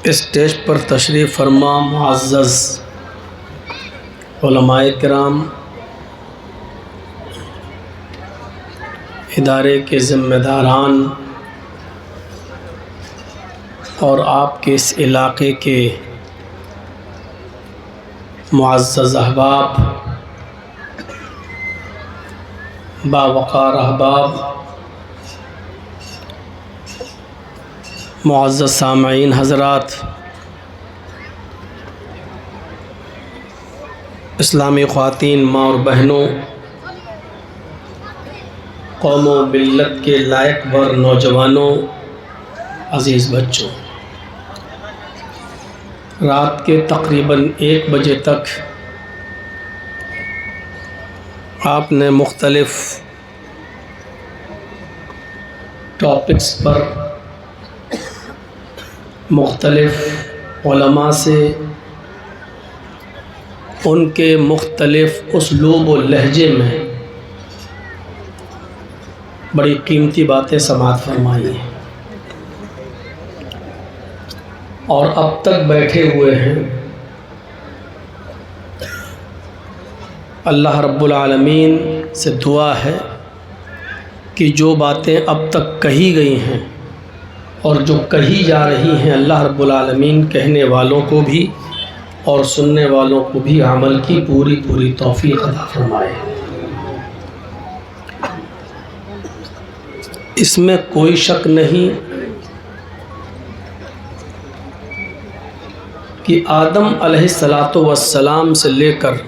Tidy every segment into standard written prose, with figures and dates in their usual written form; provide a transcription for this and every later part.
Stage पर तशरीफ़ फरमा मुअज़्ज़ज़ उलमाए किराम, इदारे के ज़िम्मेदारान और आपके इस इलाक़े के मुअज़्ज़ज़ अहबाब, बावक़ार अहबाब, मुअज़्ज़ज़ सामईन हज़रात, इस्लामी ख़वातीन माँ और बहनों, कौम व मिल्लत के लायक वर नौजवानों, अज़ीज़ बच्चों, रात के तकरीबन 1 बजे तक आपने मुख्तलिफ़ टॉपिक्स पर मुख्तलिफ़ उलमा से उनके मुख्तलिफ़ उसलूब व लहजे में बड़ी कीमती बातें समाअत फरमाई हैं और अब तक बैठे हुए हैं। अल्लाह रब्बुल आलमीन से दुआ है कि जो बातें अब तक कही गई हैं और जो कही जा रही हैं, अल्लाह रब्बुल आलमीन कहने वालों को भी और सुनने वालों को भी अमल की पूरी पूरी तौफीक अता फरमाए। इसमें कोई शक नहीं कि आदम अलैहिस्सलातु वस्सलाम से लेकर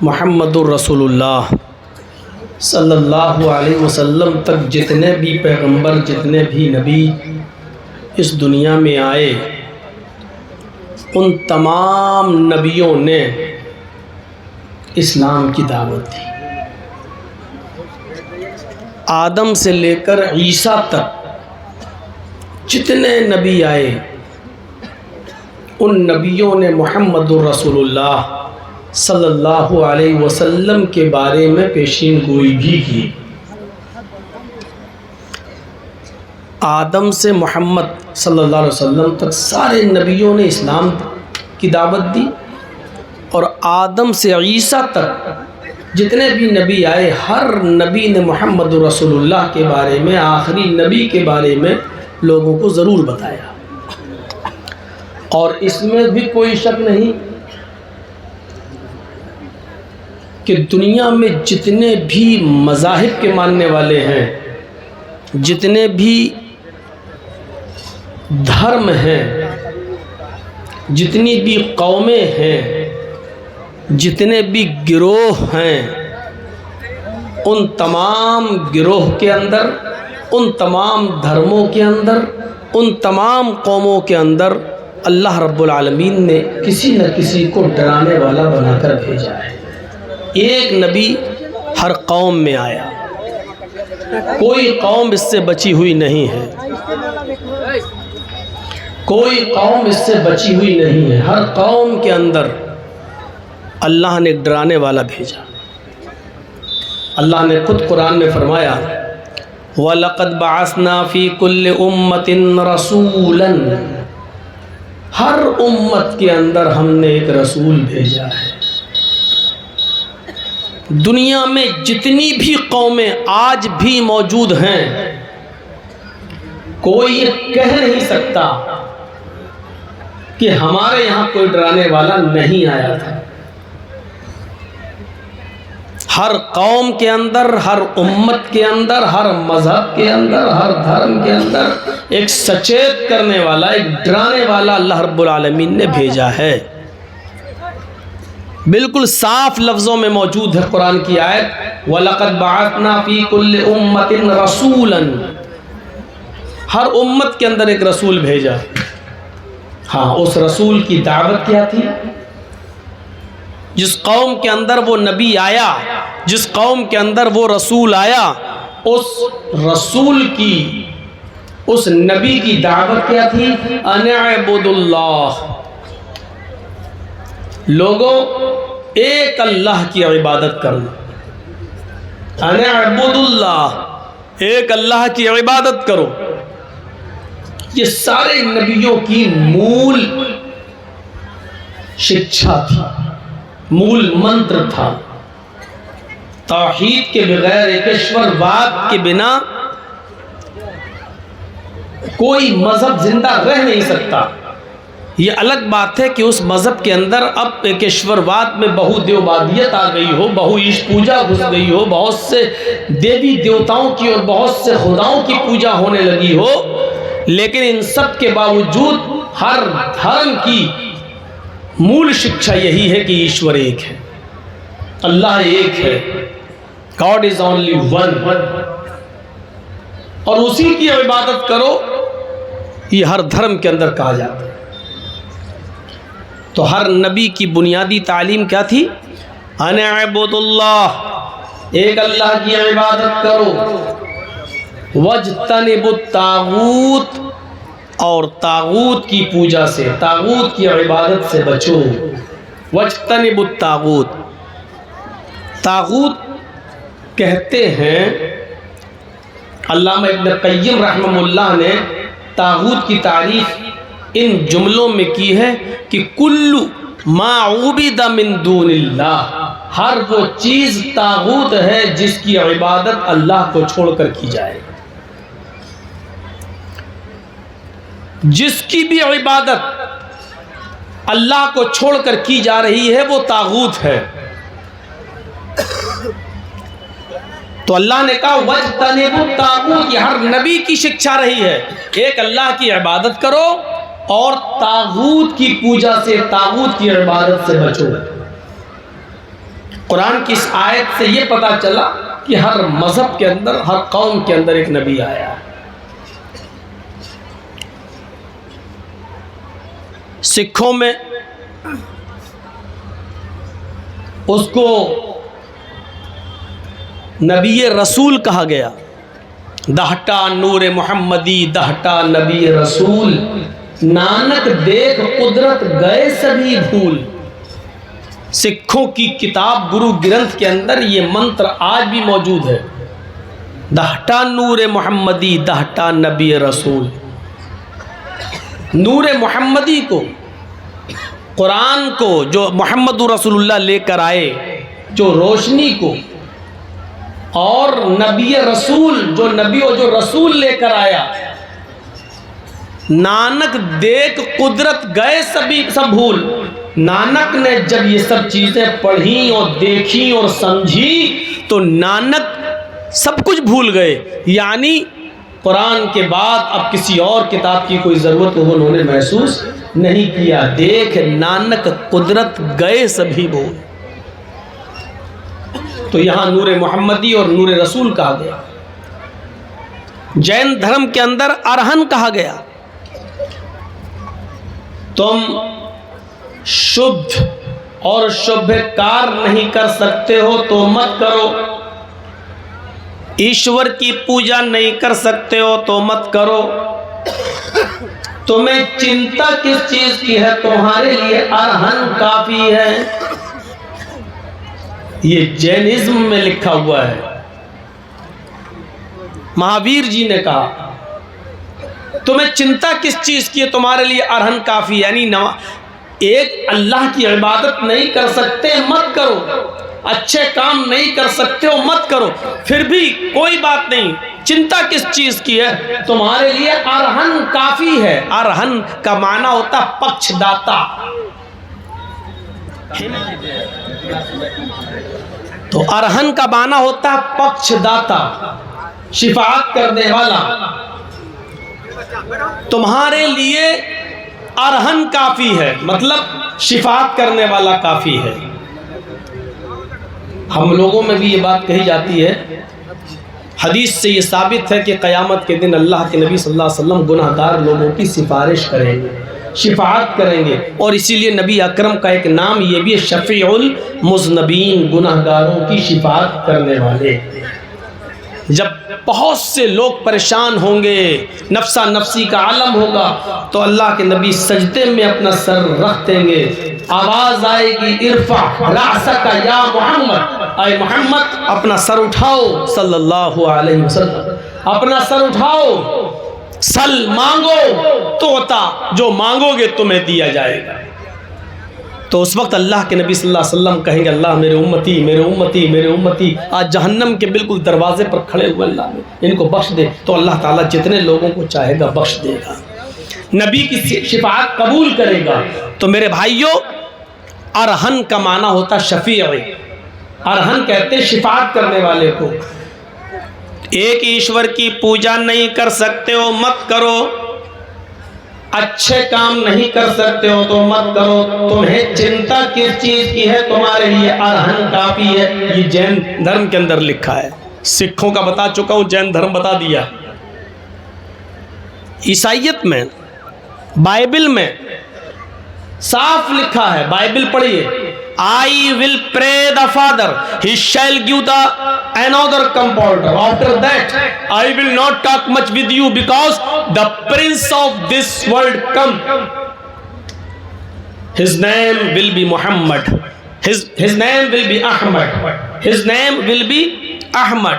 मुहम्मदुर रसूलुल्लाह सल्लल्लाहु अलैहि वसल्लम तक जितने भी पैगंबर, जितने भी नबी इस दुनिया में आए, उन तमाम नबियों ने इस्लाम की दावत दी। आदम से लेकर ईसा तक जितने नबी आए, उन नबियों ने मुहम्मदुर रसूलुल्लाह सल्लल्लाहु अलैहि वसल्लम के बारे में पेशीन गोई भी की। आदम से मोहम्मद सल्लल्लाहु अलैहि वसल्लम तक सारे नबियों ने इस्लाम की दावत दी और आदम से ईसा तक जितने भी नबी आए, हर नबी ने मुहम्मदुर रसूलुल्लाह के बारे में, आखिरी नबी के बारे में लोगों को ज़रूर बताया। और इसमें भी कोई शक नहीं कि दुनिया में जितने भी मज़ाहिब के मानने वाले हैं, जितने भी धर्म हैं, जितनी भी कौमें हैं, जितने भी गिरोह हैं, उन तमाम गिरोह के अंदर, उन तमाम धर्मों के अंदर, उन तमाम कौमों के अंदर अल्लाह रब्बुल आलमीन ने किसी न किसी को डराने वाला बनाकर भेजा है। एक नबी हर कौम में आया, कोई कौम इससे बची हुई नहीं है, कोई कौम इससे बची हुई नहीं है। हर कौम के अंदर अल्लाह ने एक डराने वाला भेजा। अल्लाह ने खुद कुरान में फरमाया, वलक़द बअसना फ़ी कुल्लि उम्मतिन रसूलन, हर उम्मत के अंदर हमने एक रसूल भेजा है। दुनिया में जितनी भी कौमें आज भी मौजूद हैं, कोई ये कह नहीं सकता कि हमारे यहाँ कोई डराने वाला नहीं आया था। हर कौम के अंदर, हर उम्मत के अंदर, हर मजहब के अंदर, हर धर्म के अंदर एक सचेत करने वाला, एक डराने वाला अल्लाह रब्बुल आलमीन ने भेजा है। बिल्कुल साफ लफ्ज़ों में मौजूद है कुरान की आयत, वलक़द बअसना फ़ी कुल्लि उम्मतिन रसूलन, हर उम्मत के अंदर एक रसूल भेजा। हाँ, उस रसूल की दावत क्या थी? जिस कौम के अंदर वो नबी आया, जिस कौम के अंदर वो रसूल आया, उस रसूल की, उस नबी की दावत क्या थी? अनअबुदुल्लाह, लोगों एक अल्लाह की इबादत करना। अनअबुदुल्लाह, एक अल्लाह की इबादत करो। ये सारे नबियों की मूल शिक्षा थी, मूल मंत्र था। तौहीद के बगैर, एकेश्वरवाद के बिना कोई मजहब जिंदा रह नहीं सकता। ये अलग बात है कि उस मजहब के अंदर अब एकेश्वरवाद में बहुदेववादियत आ गई हो, बहु ईश पूजा घुस गई हो, बहुत से देवी देवताओं की और बहुत से खुदाओं की पूजा होने लगी हो, लेकिन इन सब के बावजूद हर धर्म की मूल शिक्षा यही है कि ईश्वर एक है, अल्लाह एक है, गॉड इज ओनली वन, और उसी की इबादत करो, ये हर धर्म के अंदर कहा जाता है। तो हर नबी की बुनियादी तालीम क्या थी? अनअबुदुल्लाह, एक अल्लाह की इबादत करो, वज्तनिबुत तागूत, और तागूत की पूजा से, तागूत की इबादत से बचो। वज्तनिबुत तागूत, तागूत कहते हैं, अल्लामा इब्न क़य्यिम रहमहुल्लाह ने तागूत की तारीफ इन जुमलों में की है कि कुल्लु मा उबिदा मिन दूनिल्लाह, हर वो चीज़ तागूत है जिसकी इबादत अल्लाह को छोड़कर की जाए। जिसकी भी इबादत अल्लाह को छोड़कर की जा रही है वो तागूत है। तो अल्लाह ने कहा वज्तनिबुत तागूत, ये हर नबी की शिक्षा रही है, एक अल्लाह की इबादत करो और तागूत की पूजा से, तागूत की इबादत से बचो। कुरान की इस आयत से ये पता चला कि हर मजहब के अंदर, हर कौम के अंदर एक नबी आया है। सिखों में उसको नबी रसूल कहा गया, दहटा नूर मोहम्मदी, दहटा नबी रसूल, नानक देख कुदरत गए सभी भूल। सिखों की किताब गुरु ग्रंथ के अंदर ये मंत्र आज भी मौजूद है, दहटा नूर मोहम्मदी, दहटा नबी रसूल। नूर मोहम्मदी को, कुरान को, जो मोहम्मद रसूलुल्लाह लेकर आए, जो रोशनी को, और नबी रसूल, जो नबी और जो रसूल लेकर आया, नानक देख कुदरत गए सभी सब भूल। नानक ने जब ये सब चीज़ें पढ़ी और देखी और समझी तो नानक सब कुछ भूल गए, यानी कुरान के बाद अब किसी और किताब की कोई ज़रूरत उन्होंने महसूस नहीं किया। देख नानक कुदरत गए सभी भूल। तो यहाँ नूर मोहम्मदी और नूर रसूल कहा गया। जैन धर्म के अंदर अरहन कहा गया। तुम शुद्ध और शुभ कार्य नहीं कर सकते हो तो मत करो, ईश्वर की पूजा नहीं कर सकते हो तो मत करो, तुम्हें चिंता किस चीज की है, तुम्हारे लिए अरहन काफी है। ये जैनिज्म में लिखा हुआ है। महावीर जी ने कहा तुम्हें चिंता किस चीज की है, तुम्हारे लिए अरहन काफी, यानी एक अल्लाह की इबादत नहीं कर सकते मत करो, अच्छे काम नहीं कर सकते हो मत करो, फिर भी कोई बात नहीं, चिंता किस चीज की है, तुम्हारे लिए अरहन काफी है। अरहन का माना होता पक्षदाता। तो अरहन का माना होता पक्षदाता, शिफाअत करने वाला। तुम्हारे लिए अरहन काफी है, मतलब शिफाअत करने वाला काफी है। हम लोगों में भी ये बात कही जाती है, हदीस से ये साबित है कि क़यामत के दिन अल्लाह के नबी सल्लल्लाहु अलैहि वसल्लम गुनाहगार लोगों की सिफारिश करेंगे, शिफाअत करेंगे। और इसीलिए नबी अकरम का एक नाम ये भी है, शफ़ीउल मुज़नबीन, गुनाहगारों की शिफाअत करने वाले। जब बहुत से लोग परेशान होंगे, नफ्सा नफ्सी का आलम होगा, तो अल्लाह के नबी सजदे में अपना सर रख देंगे, आवाज़ आएगी इरफा रासका या मोहम्मद, आए मोहम्मद अपना सर उठाओ, सल्लल्लाहु अलैहि वसल्लम अपना सर उठाओ। सल मांगो तो होता, जो मांगोगे तुम्हें दिया जाएगा। तो उस वक्त अल्लाह के नबी सल्लल्लाहु अलैहि वसल्लम कहेंगे, अल्लाह मेरे उम्मती मेरे उम्मती मेरे उम्मती आज जहन्नम के बिल्कुल दरवाजे पर खड़े हुए, अल्लाह इनको बख्श दे। तो अल्लाह ताला जितने लोगों को चाहेगा बख्श देगा, नबी की शिफाअत कबूल करेगा। तो मेरे भाइयों, अरहन का माना होता शफी। अरहन कहते शिफाअत करने वाले को। एक ईश्वर की पूजा नहीं कर सकते हो मत करो, अच्छे काम नहीं कर सकते हो तो मत करो, तुम्हें चिंता किस चीज की है, तुम्हारे लिए अरहन काफी है। ये जैन धर्म के अंदर लिखा है। सिखों का बता चुका हूं, जैन धर्म बता दिया। ईसाइयत में, बाइबल में साफ लिखा है, बाइबल पढ़िए, I will pray the Father, He shall give the another comforter. After that, I will not talk much with you because the prince of this world come. His name will be Muhammad. His name will be Ahmad. His name will be Ahmad.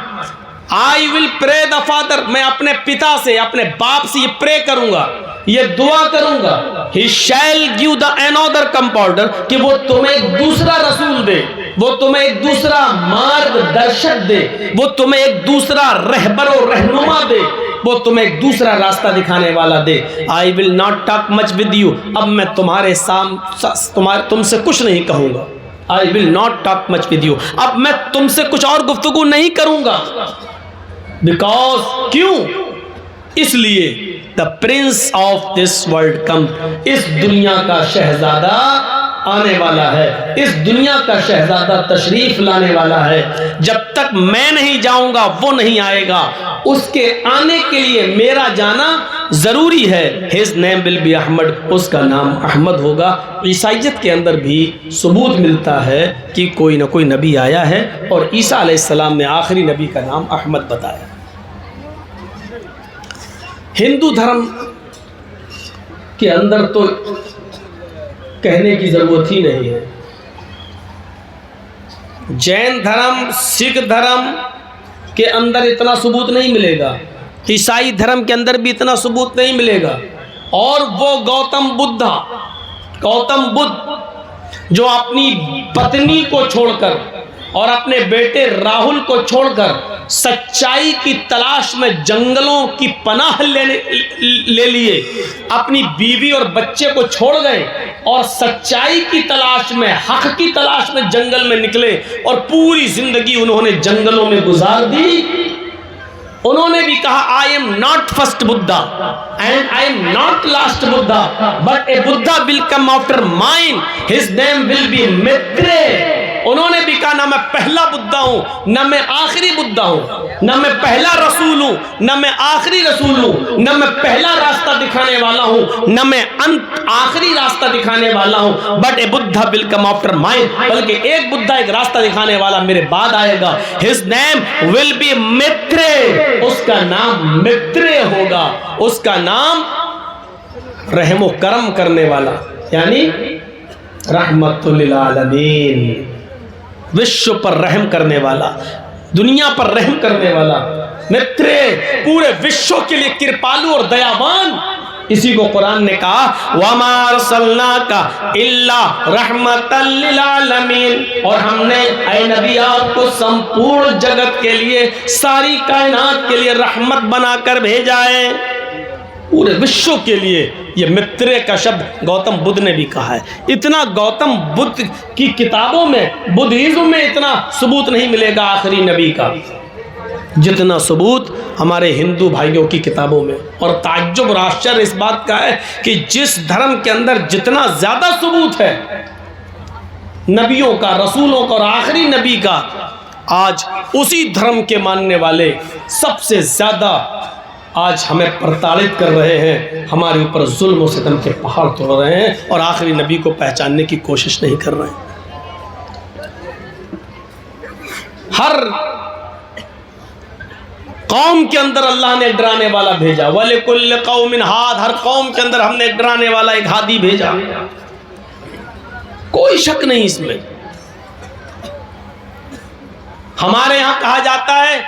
I will pray the Father. मैं अपने पिता से, अपने बाप से ये pray करूंगा, ये दुआ करूंगा। He shall give the another comforter, कि वो तुम्हें एक दूसरा रसूल दे, वो तुम्हें एक दूसरा मार्गदर्शक दे, वो तुम्हें एक दूसरा रहबर और रहनुमा दे, वो तुम्हें एक दूसरा रास्ता दिखाने वाला दे। I will not talk much with you. अब मैं तुमसे कुछ नहीं कहूंगा। I will not talk much with you. अब मैं तुमसे कुछ और गुफ्तगू नहीं करूंगा। Because क्यों? इसलिए the Prince of this world कम, इस दुनिया का शहजादा आने वाला है, इस दुनिया का शहजादा तशरीफ लाने वाला है। जब तक मैं नहीं जाऊंगा वो नहीं आएगा, उसके आने के लिए मेरा जाना जरूरी है। His name will be Ahmad, उसका नाम अहमद होगा। ईसाइयत के अंदर भी सबूत मिलता है कि कोई ना कोई नबी आया है और ईसा अलैहिस्सलाम ने आखिरी नबी का नाम अहमद बताया। हिंदू धर्म के अंदर तो कहने की जरूरत ही नहीं है। जैन धर्म, सिख धर्म के अंदर इतना सबूत नहीं मिलेगा, ईसाई धर्म के अंदर भी इतना सबूत नहीं मिलेगा। और वो गौतम बुद्ध जो अपनी पत्नी को छोड़कर और अपने बेटे राहुल को छोड़कर सच्चाई की तलाश में जंगलों की पनाह ले लिए, अपनी बीवी और बच्चे को छोड़ गए और सच्चाई की तलाश में, हक की तलाश में जंगल में निकले और पूरी जिंदगी उन्होंने जंगलों में गुजार दी। उन्होंने भी कहा, I am not first Buddha and I am not last Buddha, but A Buddha will come after mine, his name will B Maitreya. उन्होंने भी कहा, ना मैं पहला बुद्धा हूं, ना मैं आखिरी बुद्धा हूं, ना मैं पहला रसूल हूं, ना मैं आखिरी रसूल हूं, ना मैं पहला रास्ता दिखाने वाला हूं, ना मैं अंत आखिरी रास्ता दिखाने वाला हूं, but A Buddha will come after mine, बल्कि एक बुद्धा, एक रास्ता दिखाने वाला मेरे बाद आएगा। His name will B Maitreya, उसका नाम मैत्रेय होगा, उसका नाम रहमो करम करने वाला, यानी रहमतुल लिल आलमीन, विश्व पर रहम करने वाला, दुनिया पर रहम करने वाला, मैत्रेय, पूरे विश्व के लिए कृपालु और दयावान। इसी को कुरान ने कहा, वमा अरसलनाका इल्ला रहमतल लिल आलमीन, और हमने ऐ नबी आपको संपूर्ण जगत के लिए, सारी कायनात के लिए रहमत बनाकर भेजा है, पूरे विश्व के लिए। ये मैत्रेय का शब्द गौतम बुद्ध ने भी कहा है। इतना गौतम बुद्ध की किताबों में, बुद्धिज्म में इतना सबूत नहीं मिलेगा आखिरी नबी का, जितना सबूत हमारे हिंदू भाइयों की किताबों में। और ताज्जुब और आश्चर्य इस बात का है कि जिस धर्म के अंदर जितना ज्यादा सबूत है नबियों का, रसूलों का और आखिरी नबी का, आज उसी धर्म के मानने वाले सबसे ज्यादा आज हमें प्रताड़ित कर रहे हैं, हमारे ऊपर जुल्म और सितम के पहाड़ तोड़ रहे हैं और आखिरी नबी को पहचानने की कोशिश नहीं कर रहे हैं। हर कौम के अंदर अल्लाह ने डराने वाला भेजा, वलिकुल्ल कौमिन हाद, हर कौम के अंदर हमने डराने वाला एक हादी भेजा, कोई शक नहीं इसमें। हमारे यहां कहा जाता है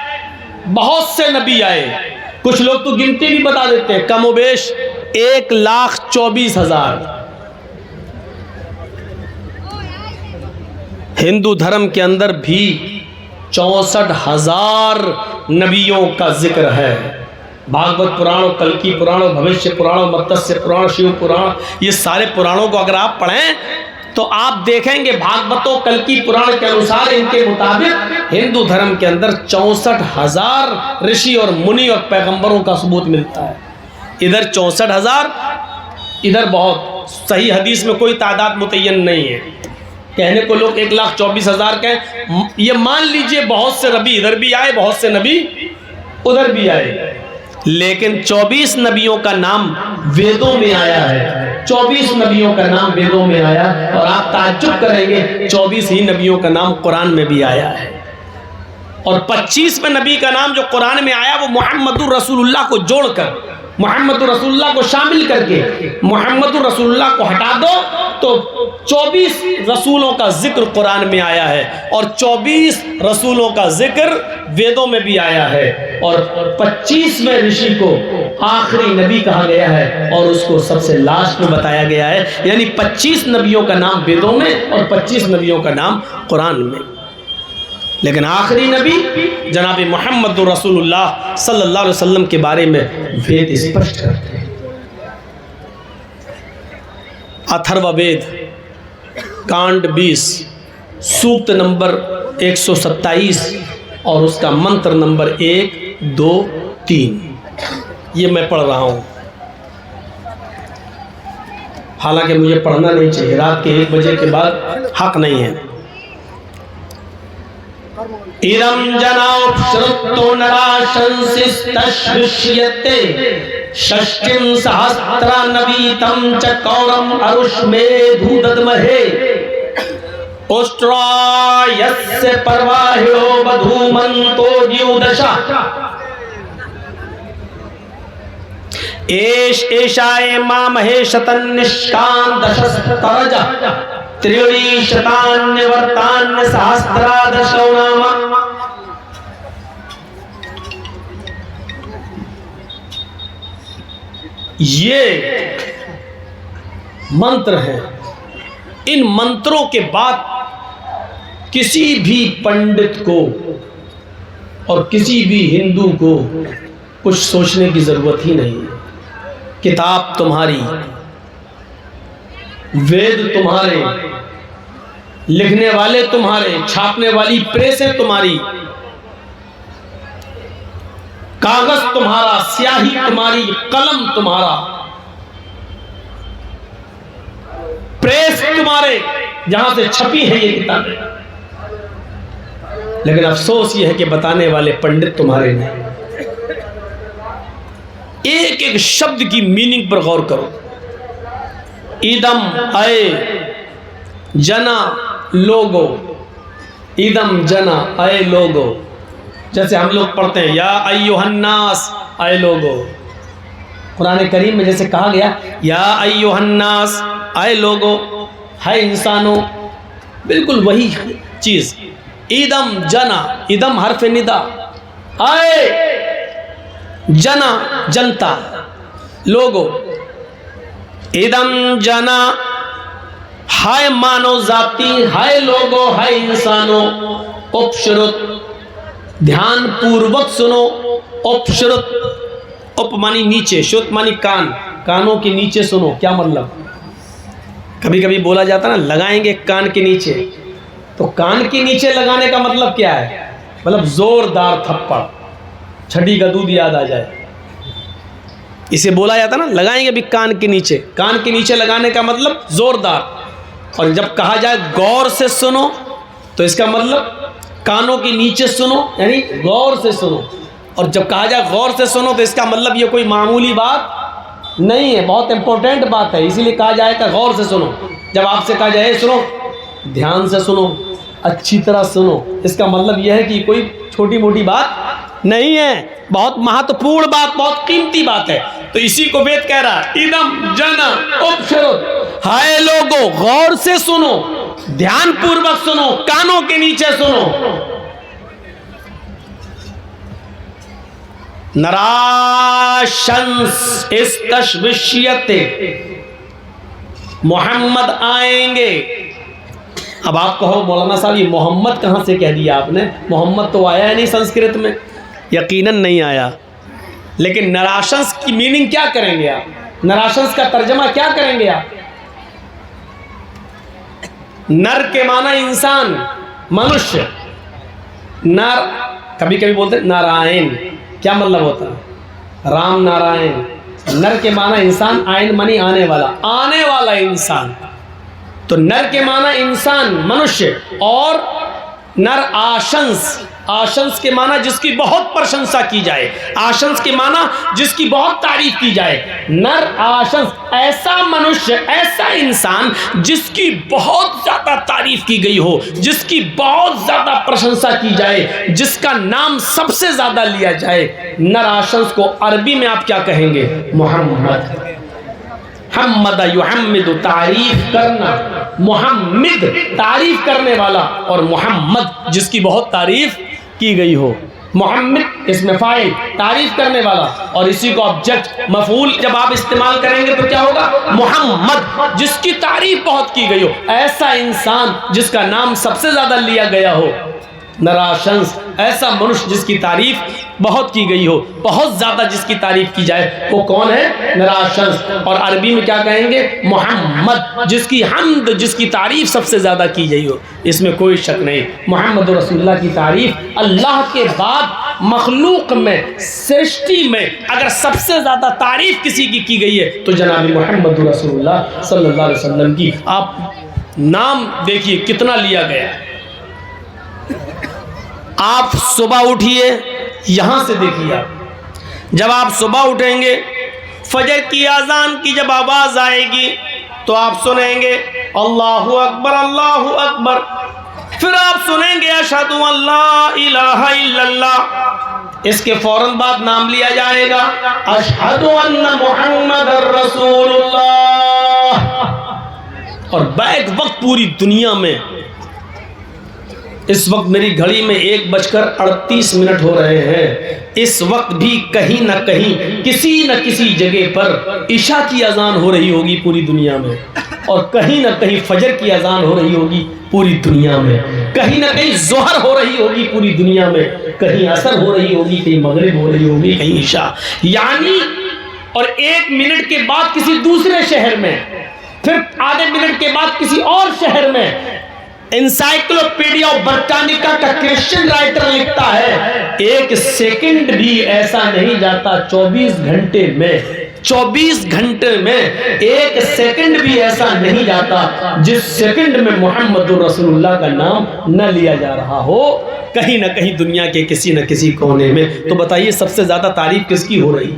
बहुत से नबी आए, कुछ लोग तो गिनती भी बता देते हैं, कमोबेश 1,24,000। हिंदू धर्म के अंदर भी 64,000 नबियों का जिक्र है। भागवत पुराण, कल्की पुराण, भविष्य पुराण, मत्स्य पुराण, शिव पुराण, ये सारे पुराणों को अगर आप पढ़ें तो आप देखेंगे भागवतों कल्की पुराण के अनुसार, इनके मुताबिक हिंदू धर्म के अंदर 64,000 ऋषि और मुनि और पैगंबरों का सबूत मिलता है। इधर 64,000, इधर बहुत सही हदीस में कोई तादाद मुतय्यन नहीं है। कहने को लोग 1,24,000 कहें, ये मान लीजिए बहुत से नबी इधर भी आए, बहुत से नबी उधर भी आए, लेकिन 24 नबियों का नाम वेदों में आया है। 24 नबियों का नाम वेदों में आया, और आप ताज्जुब करेंगे 24 ही नबियों का नाम कुरान में भी आया है। और 25वें नबी का नाम जो कुरान में आया वो मुहम्मदुर रसूलुल्लाह को जोड़कर, मुहम्मदुर रसूलुल्लाह को शामिल करके, मुहम्मदुर रसूलुल्लाह को हटा दो तो 24 रसूलों का जिक्र कुरान में आया है, और 24 रसूलों का जिक्र वेदों में भी आया है। और 25वें ऋषि को आखिरी नबी कहा गया है और उसको सबसे लास्ट में बताया गया है। यानी 25 नबियों का नाम वेदों में और 25 नबियों का नाम कुरान में, लेकिन आखिरी नबी जनाब मोहम्मद रसूलुल्लाह सल्लल्लाहु अलैहि वसल्लम के बारे में वेद स्पष्ट करते हैं। अथर्ववेद कांड 20 सूक्त नंबर 127 और उसका मंत्र नंबर 1, 2, 3 ये मैं पढ़ रहा हूँ। हालांकि मुझे पढ़ना नहीं चाहिए, रात के 1 बजे के बाद हक नहीं है। इदं जनाउपश्रुतो नराशंसिस्तश्रुष्यते षष्टिं सहस्रानवीतं च कौरम अरुष्मेधु दद्महे उष्ट्रायस्य पर्वाह्यो वधूमन्तो द्युदशा एषाये मामहे शतन्निष्कान्दशस्तरज त्रीणि शतान्यवर्तान्य सहस्रादशो नाम। ये मंत्र हैं। इन मंत्रों के बाद किसी भी पंडित को और किसी भी हिंदू को कुछ सोचने की जरूरत ही नहीं है। किताब तुम्हारी, वेद तुम्हारे, लिखने वाले तुम्हारे, छापने वाली प्रेसें तुम्हारी, कागज तुम्हारा, स्याही तुम्हारी, कलम तुम्हारा, प्रेस तुम्हारे जहां से छपी है ये किताबें, लेकिन अफसोस ये है कि बताने वाले पंडित तुम्हारे नहीं। एक एक शब्द की मीनिंग पर गौर करो। इदम अय जना लोगो, इदम जना अय लोगो, जैसे हम लोग पढ़ते हैं या अय्युहन्नास अय लोगो। कुरान करीम में जैसे कहा गया या अय्युहन्नास अय लोगो, है इंसानों, बिल्कुल वही चीज। इदम जना, इदम हर्फ निदा, अय जना जनता, लोगो, इदम जना हाय मानव जाति, हाय लोगो, हाय इंसानों, उपश्रुत ध्यान पूर्वक सुनो। उपश्रुत, उप मानी नीचे, श्रुत मानी कान, कानों के नीचे सुनो। क्या मतलब? कभी कभी बोला जाता ना लगाएंगे कान के नीचे, तो कान के नीचे लगाने का मतलब क्या है? मतलब जोरदार थप्पड़, छठी का दूध याद आ जाए, इसे बोला जाता ना लगाएंगे भी कान के नीचे। कान के नीचे लगाने का मतलब जोरदार। और जब कहा जाए गौर से सुनो तो इसका मतलब कानों के नीचे सुनो, यानी गौर से सुनो। और जब कहा जाए गौर से सुनो तो इसका मतलब ये कोई मामूली बात नहीं है, बहुत इंपॉर्टेंट बात है, इसीलिए कहा जाएगा गौर से सुनो। जब आपसे कहा जाए सुनो, ध्यान से सुनो, अच्छी तरह सुनो, इसका मतलब यह है कि कोई छोटी मोटी बात नहीं है, बहुत महत्वपूर्ण बात, बहुत कीमती बात है। तो इसी को वेद कह रहा है इदम जना उपश्रुत, हाय लोगो गौर से सुनो, ध्यान पूर्वक सुनो, कानों के नीचे सुनो। नराशंस इस्तशविष्यते, मोहम्मद आएंगे। अब आप कहो मौलाना साहब ये मोहम्मद कहाँ से कह दिया आपने, मोहम्मद तो आया है नहीं संस्कृत में। यकीनन नहीं आया, लेकिन नराशंस की मीनिंग क्या करेंगे आप, नराशंस का तर्जमा क्या करेंगे आप? नर के माना इंसान, मनुष्य। नर कभी कभी बोलते नारायण, क्या मतलब होता है? राम नारायण। नर के माना इंसान, आयन मनी आने वाला, आने वाला इंसान। तो नर के माना इंसान, मनुष्य। और नर आशंस, आशंस के माना जिसकी बहुत प्रशंसा की जाए, आशंस के माना जिसकी बहुत तारीफ की जाए। नर आशंस, ऐसा मनुष्य, ऐसा इंसान जिसकी बहुत ज्यादा तारीफ की गई हो, जिसकी बहुत ज्यादा प्रशंसा की जाए, जिसका नाम सबसे ज्यादा लिया जाए। नर आशंस को अरबी में आप क्या कहेंगे? मोहम्मद। हम्मद युहम्मिदु, तारीफ करना, मुहम्मिद तारीफ करने वाला, और मोहम्मद जिसकी बहुत तारीफ की गई हो। मुहम्मिद इसमें फाइल, तारीफ करने वाला, और इसी को ऑब्जेक्ट मफूल जब आप इस्तेमाल करेंगे तो क्या होगा? मोहम्मद जिसकी तारीफ बहुत की गई हो, ऐसा इंसान जिसका नाम सबसे ज्यादा लिया गया हो। नराशंस, ऐसा मनुष्य जिसकी तारीफ बहुत की गई हो, बहुत ज्यादा जिसकी तारीफ की जाए, वो कौन है? नराशंस। और अरबी में क्या कहेंगे? मोहम्मद जिसकी हम्द, जिसकी तारीफ सबसे ज्यादा की गई हो। इसमें कोई शक नहीं, मोहम्मद रसूलुल्लाह की तारीफ अल्लाह के बाद मखलूक में, सृष्टि में अगर सबसे ज्यादा तारीफ किसी की गई है तो जनाब मोहम्मद रसूलुल्लाह सल्लल्लाहु अलैहि वसल्लम की। आप नाम देखिए कितना लिया गया है। आप सुबह उठिए, यहां से देखिए, आप जब आप सुबह उठेंगे, फजर की अजान की जब आवाज आएगी तो आप सुनेंगे अल्लाहु अकबर, अल्लाहु अकबर। फिर आप सुनेंगे अशहदु अल्ला इलाहा इल्लल्लाह। इसके फौरन बाद नाम लिया जाएगा अशहदु अन्ना मुहम्मदुर रसूलुल्लाह। और बैक वक्त पूरी दुनिया में, इस वक्त मेरी घड़ी में 1:38 हो रहे हैं, इस वक्त भी कहीं ना कहीं, किसी न किसी जगह पर इशा की अजान हो रही होगी पूरी दुनिया में, और कहीं ना कहीं फजर की अजान हो रही होगी पूरी दुनिया में, कहीं ना कहीं जोहर हो रही होगी पूरी दुनिया में, कहीं असर हो रही होगी, कहीं मगरिब हो रही होगी, कहीं इशा। यानी और 1 मिनट के बाद किसी दूसरे शहर में, फिर आधे मिनट के बाद किसी और शहर में। एनसाइक्लोपीडिया ब्रिटानिका का क्रिश्चियन राइटर लिखता है 1 सेकंड भी ऐसा नहीं जाता 24 घंटे में, 24 घंटे में 1 सेकंड भी ऐसा नहीं जाता जिस सेकंड में मोहम्मद रसूलुल्लाह का नाम न लिया जा रहा हो, कहीं ना कहीं दुनिया के किसी न किसी कोने में। तो बताइए सबसे ज्यादा तारीफ किसकी हो रही है?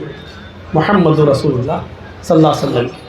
मोहम्मद रसूलुल्लाह सल्लल्लाहु अलैहि वसल्लम।